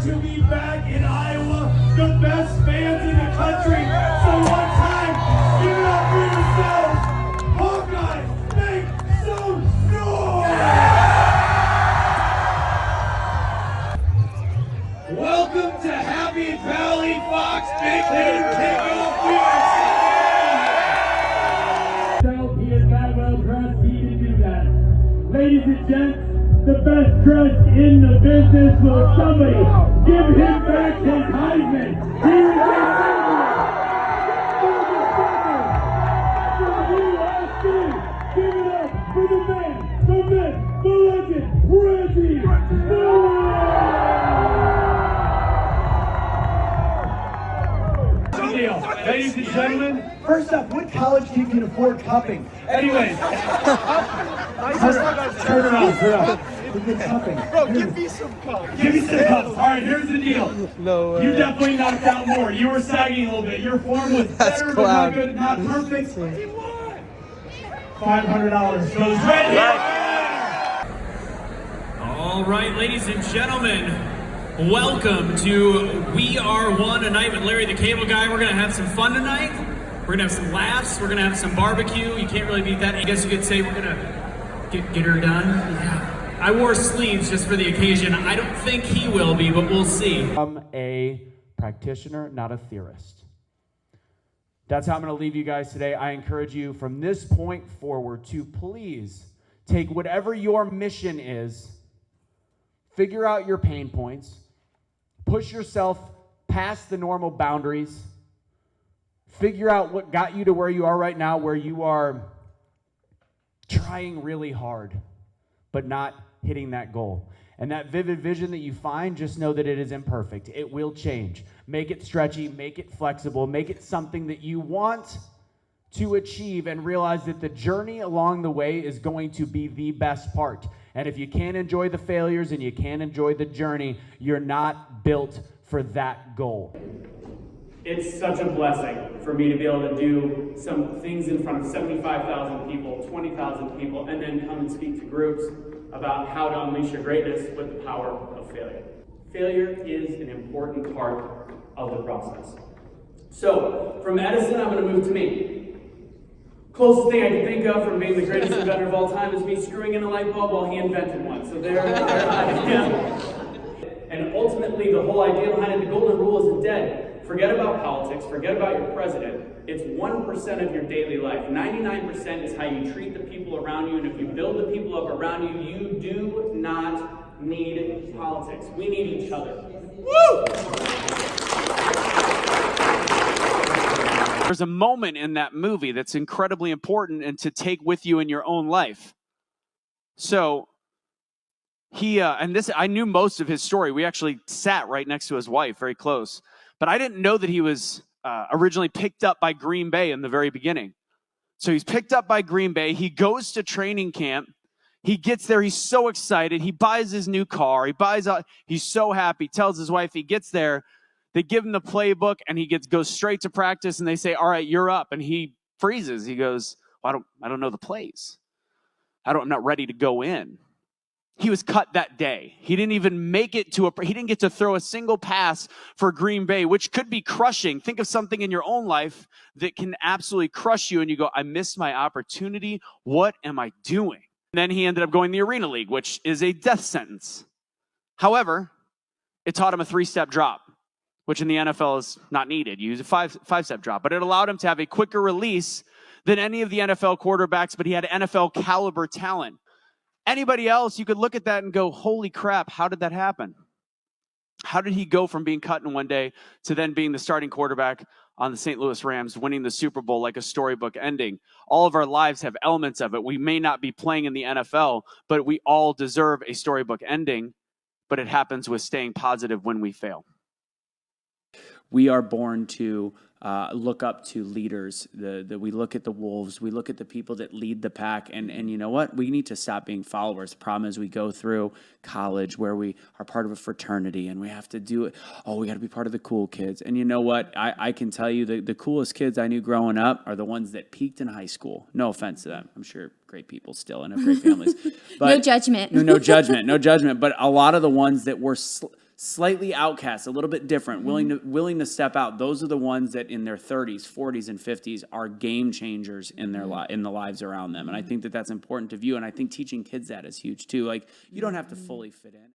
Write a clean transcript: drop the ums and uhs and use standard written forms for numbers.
to be back in Iowa, the best fans in the country. So one time, give it up for yourselves. Hawkeyes, make some noise! Welcome to Happy Valley Fox Big Hit Kickoff USA! He is that well dressed, he can do that. Ladies and gents, the best dressed in the business. Will somebody give him back his Heisman? Here is give it up for the man, the myth, the legend, Reggie Deal. Ladies and gentlemen, first up, what college kid can afford cupping? Anyways, turn around. Bro, give me some cups. Give me some cups. All right, here's the deal. No way. You definitely knocked out more. You were sagging a little bit. Your form was better, but not good, not perfect. $500 goes right here. All right, ladies and gentlemen, welcome to We Are One, a night with Larry the Cable Guy. We're going to have some fun tonight. We're going to have some laughs. We're going to have some barbecue. You can't really beat that. I guess you could say we're going to get her done. Yeah. I wore sleeves just for the occasion. I don't think he will be, but we'll see. I'm a practitioner, not a theorist. That's how I'm going to leave you guys today. I encourage you from this point forward to please take whatever your mission is, figure out your pain points, push yourself past the normal boundaries, figure out what got you to where you are right now, where you are trying really hard, but not hitting that goal. And that vivid vision that you find, just know that it is imperfect. It will change. Make it stretchy, make it flexible, make it something that you want to achieve, and realize that the journey along the way is going to be the best part. And if you can't enjoy the failures and you can't enjoy the journey, you're not built for that goal. It's such a blessing for me to be able to do some things in front of 75,000 people, 20,000 people, and then come and speak to groups about how to unleash your greatness with the power of failure. Failure is an important part of the process. So, from Edison, I'm going to move to me. Closest thing I can think of from being the greatest inventor of all time is me screwing in a light bulb while he invented one. So there I am. And ultimately, the whole idea behind it, the golden rule isn't dead. Forget about politics, forget about your president. It's 1% of your daily life. 99% is how you treat the people around you, and if you build the people up around you, you do not need politics. We need each other. Woo! There's a moment in that movie that's incredibly important and to take with you in your own life. So he, I knew most of his story. We actually sat right next to his wife, very close. But I didn't know that he was originally picked up by Green Bay in the very beginning. So he's picked up by Green Bay. He goes to training camp. He gets there. He's so excited. He buys his new car. He's so happy. Tells his wife he gets there. They give him the playbook, and he goes straight to practice. And they say, "All right, you're up." And he freezes. He goes, well, "I don't know the plays. I'm not ready to go in." He was cut that day. He didn't even make it he didn't get to throw a single pass for Green Bay, which could be crushing. Think of something in your own life that can absolutely crush you, and you go, "I missed my opportunity. What am I doing?" And then he ended up going to the Arena League, which is a death sentence. However, it taught him a 3-step drop, which in the NFL is not needed. You use a five-step drop, but it allowed him to have a quicker release than any of the NFL quarterbacks, but he had NFL caliber talent. Anybody else, you could look at that and go, holy crap, how did that happen? How did he go from being cut in one day to then being the starting quarterback on the St. Louis Rams, winning the Super Bowl like a storybook ending? All of our lives have elements of it. We may not be playing in the NFL, but we all deserve a storybook ending, but it happens with staying positive when we fail. We are born to look up to leaders. We look at the wolves. We look at the people that lead the pack. And you know what? We need to stop being followers. The problem is we go through college where we are part of a fraternity and we have to do it. Oh, we got to be part of the cool kids. And you know what? I can tell you the coolest kids I knew growing up are the ones that peaked in high school. No offense to them. I'm sure great people still and have great families. But no judgment. No judgment. But a lot of the ones that were slightly outcast, a little bit different, willing to step out. Those are the ones that in their 30s, 40s, and 50s are game changers in their in the lives around them. And I think that that's important to view. And I think teaching kids that is huge too. Like, you don't have to fully fit in.